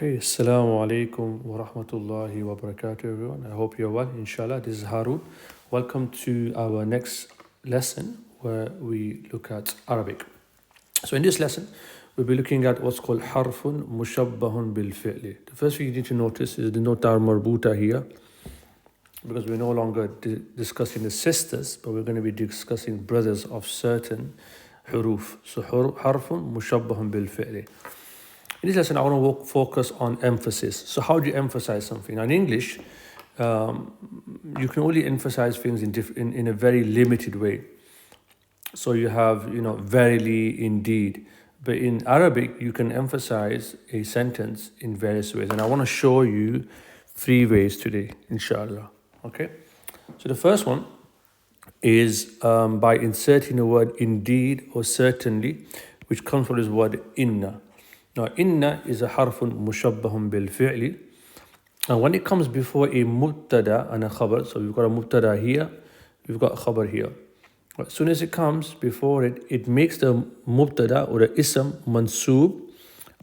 Okay, Assalamu alaikum wa rahmatullahi wa barakatuh, everyone. I hope you're well, inshallah. This is Haroon. Welcome to our next lesson where we look at Arabic. So, in this lesson, we'll be looking at what's called harfun mushabbahun bil fi'li. The first thing you need to notice is the nota marbuta here, because we're no longer discussing the sisters, but we're going to be discussing brothers of certain huruf. So, harfun mushabbahun bil fi'li. In this lesson, I want to focus on emphasis. So how do you emphasize something? Now, in English, you can only emphasize things in a very limited way. So you have, verily, indeed. But in Arabic, you can emphasize a sentence in various ways. And I want to show you 3 ways today, inshallah. Okay? So the first one is by inserting the word indeed or certainly, which comes from this word inna. Now, inna is a harfun mushabbahun bil fi'li. And when it comes before a mubtada and a khabar, so we've got a mubtada here, we've got a khabar here. As soon as it comes before it, it makes the mubtada or the ism mansoob,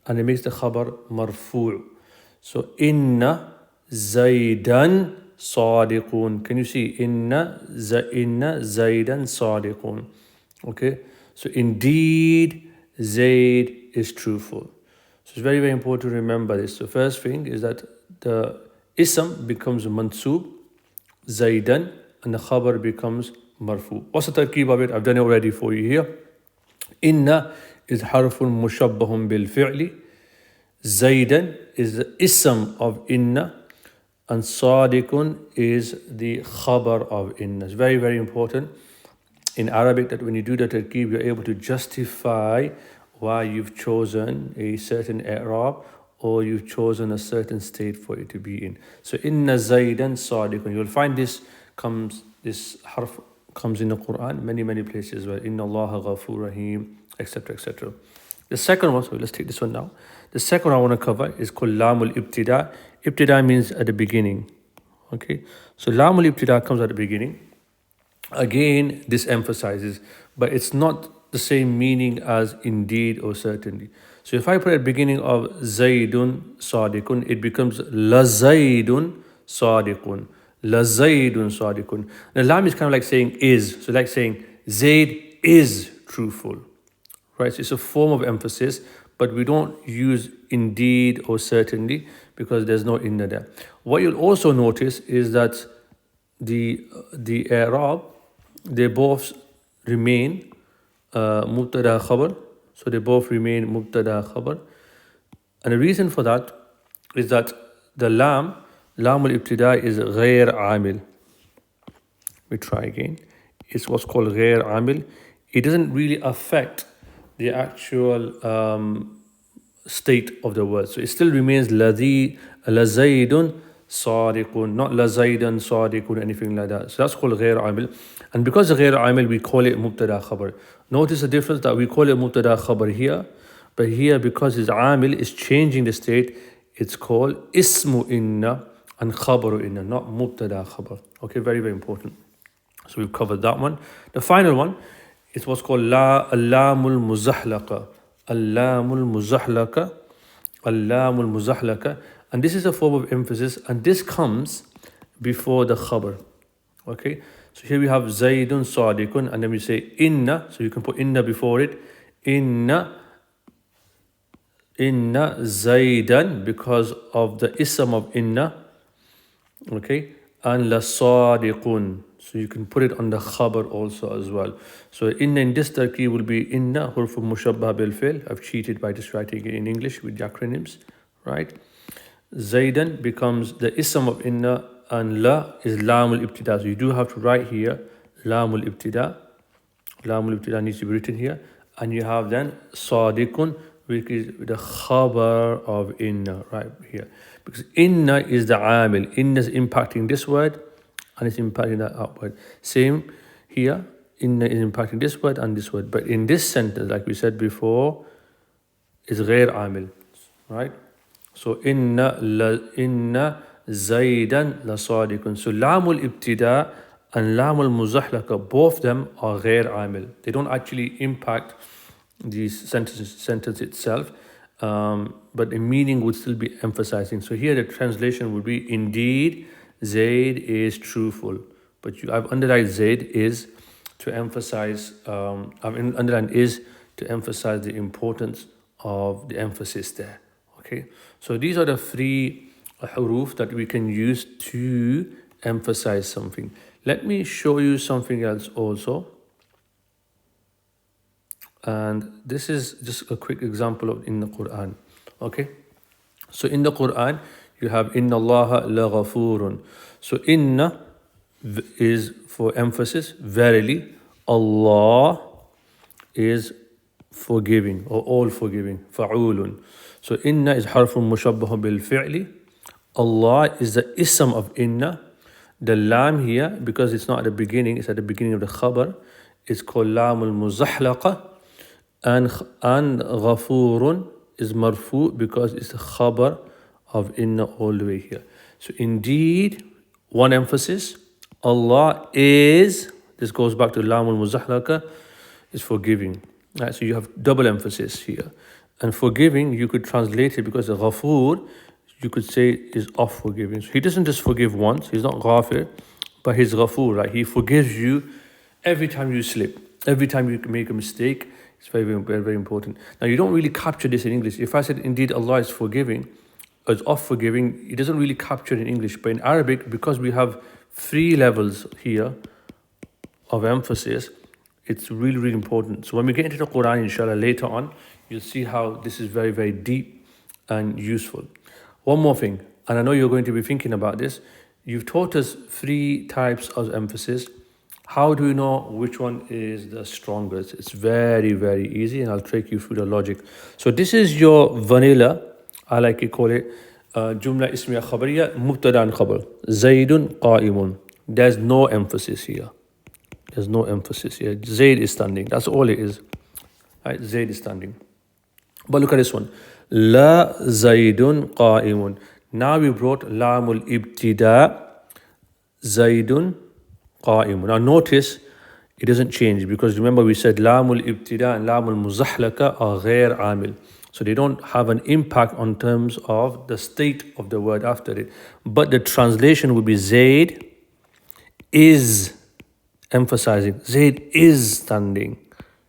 and it makes the khabar marfu'. So, inna zaydan sadiqun. Can you see? Inna zaydan sadiqun. Okay? So, indeed, Zayd is truthful. So it's very, very important to remember this. The first thing is that the ism becomes mansoob, zaydan, and the khabar becomes marfu. What's the tarkeeb of it? I've done it already for you here. Inna is harfun mushabbahun bil fi'li. Zaydan is the ism of inna. And sadiqun is the khabar of inna. It's very, very important in Arabic that when you do the tarkeeb, you're able to justify why you've chosen a certain i'rab or you've chosen a certain state for it to be in. So inna zaydan sadiqun. You'll find this harf comes in the Quran many places where inna Allah ghafur rahim, etc. etc. The second one, so let's take this one now. The second one I want to cover is called lamul ibtida. Ibtida means at the beginning. Okay, so lamul ibtida comes at the beginning. Again, this emphasizes, but it's not the same meaning as indeed or certainly. So if I put at the beginning of Zaydun Sadiqun, it becomes La Zaydun Sadiqun. La Zaydun Sadiqun. The lam is kind of like saying is. So like saying Zayd is truthful. Right? So it's a form of emphasis, but we don't use indeed or certainly because there's no inna there. What you'll also notice is that the i'rab, they both remain mubtada khabar. So they both remain mubtada khabar. And the reason for that is that the lamul ibtida is ghair amil. We try again. It's what's called ghair amil. It doesn't really affect the actual state of the word. So it still remains lazaydun sadiqun, not lazaydan sadiqun, anything like that. So that's called ghair amil. And because of ghair amil, we call it mubtada khabar. Notice the difference that we call it mubtada khabar here, but here because it's amil is changing the state, it's called ismu inna and khabaru inna, not mubtada khabar. Okay, very, very important. So we've covered that one. The final one is what's called allamul muzahlaqa. Allamul muzahlaqa. Allamul muzahlaqa. And this is a form of emphasis, and this comes before the khabar. Okay, so here we have Zaydun Sadiqun, and then we say inna, so you can put inna before it. Inna Zaydan, because of the ism of inna. Okay, and la Sadiqun, so you can put it on the khabar also as well. So inna in this tarkib will be inna hurfu mushabbah bil fi'l. I've cheated by just writing it in English with the acronyms, right? Zaydan becomes the ism of inna, and la is lamul ibtida. So you do have to write here lamul ibtida. Lamul ibtida needs to be written here. And you have then sadiqun, which is the khabar of inna right here. Because inna is the amil. Inna is impacting this word and it's impacting that outward. Same here. Inna is impacting this word and this word. But in this sentence, like we said before, is ghair amil. Right? So inna zaydan la sadiqun. So lamul ibtida and lamul muzahlaqa, both them are ghair amil. They don't actually impact the sentence itself. but the meaning would still be emphasizing. So here the translation would be, indeed, Zayd is truthful. But I've underlined Zayd is to emphasize, underlined is to emphasize the importance of the emphasis there. Okay, so these are the three huruf that we can use to emphasize something. Let me show you something else also. And this is just a quick example of in the Quran. Okay, so in the Quran you have inna Allah la ghafurun. So inna is for emphasis, verily Allah is forgiving or all forgiving, fa'ulun. So inna is harfun mushabbahun bil fi'li. Allah is the ism of inna. The lam here, because it's not at the beginning, it's at the beginning of the khabar, it's called lam al muzahlaqa. And ghafurun is marfu because it's the khabar of inna all the way here. So indeed, one emphasis, Allah is, this goes back to lam al muzahlaqa, is forgiving. Right, so you have double emphasis here. And forgiving, you could translate it because the ghafur, you could say, is of forgiving. So he doesn't just forgive once, he's not ghafir, but he's ghafur, right? He forgives you every time you slip, every time you make a mistake. It's very, very, very important. Now, you don't really capture this in English. If I said, indeed, Allah is forgiving, or is of forgiving, it doesn't really capture it in English. But in Arabic, because we have 3 levels here of emphasis, it's really, really important. So when we get into the Quran, inshallah, later on, you'll see how this is very, very deep and useful. One more thing, and I know you're going to be thinking about this. You've taught us 3 types of emphasis. How do we know which one is the strongest? It's very, very easy, and I'll take you through the logic. So this is your vanilla, I like to call it, Jumla Ismiya Khabariya, Mubtada and Khabar. Zaydun qa'imun. There's no emphasis here. There's no emphasis here. Zayd is standing. That's all it is. Right? Zayd is standing. But look at this one. La Zaydun qa'imun. Now we brought Lamul Ibtida. Zaydun qa'imun. Now notice it doesn't change because remember we said Lamul Ibtida and Lamul Muzahlaka are ghair amil. So they don't have an impact on terms of the state of the word after it. But the translation would be Zayd is emphasizing. Zayd is standing.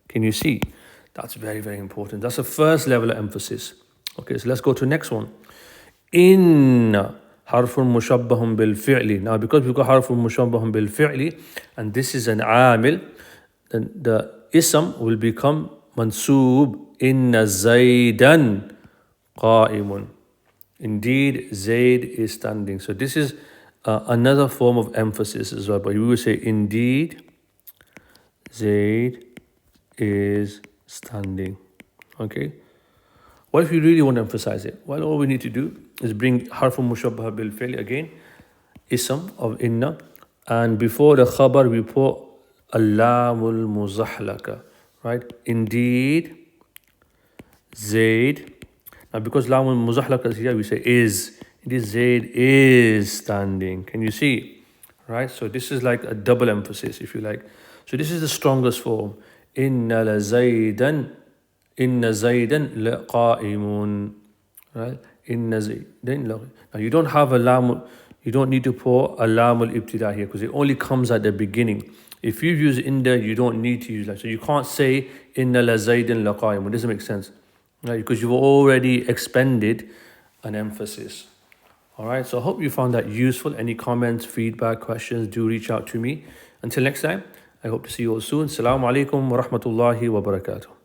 Can you see? That's very, very important. That's the first level of emphasis. Okay, so let's go to the next one. Inna harfun mushabbahun bil fi'li. Now, because we've got harfun mushabbahun bil fi'li, and this is an amil, then the ism will become mansoob. Inna Zaydan qa'imun. Indeed, Zayd is standing. So this is another form of emphasis as well. But we will say, indeed, Zayd is standing. Okay. What if you really want to emphasize it? Well, all we need to do is bring harfun mushabbah bil fi'l again, ism of inna, and before the khabar we put allamul muzahlaka, right? Indeed, Zayd. Now because lamul muzahlaka is here, we say is. Indeed, Zayd is standing. Can you see? Right? So this is like a double emphasis, if you like. So this is the strongest form. Inna la Zaydan. Inna Zaydan la qa'imun. Right? Inna Zaydan la. Now you don't have a lam, you don't need to put a lamul ibtida here because it only comes at the beginning. If you use inda, you don't need to use that. So you can't say inna la Zaydan la qa'imun. It doesn't make sense. Right? Because you've already expended an emphasis. All right, so I hope you found that useful. Any comments, feedback, questions, do reach out to me. Until next time, I hope to see you all soon. Assalamu alaikum wa rahmatullahi wa barakatuh.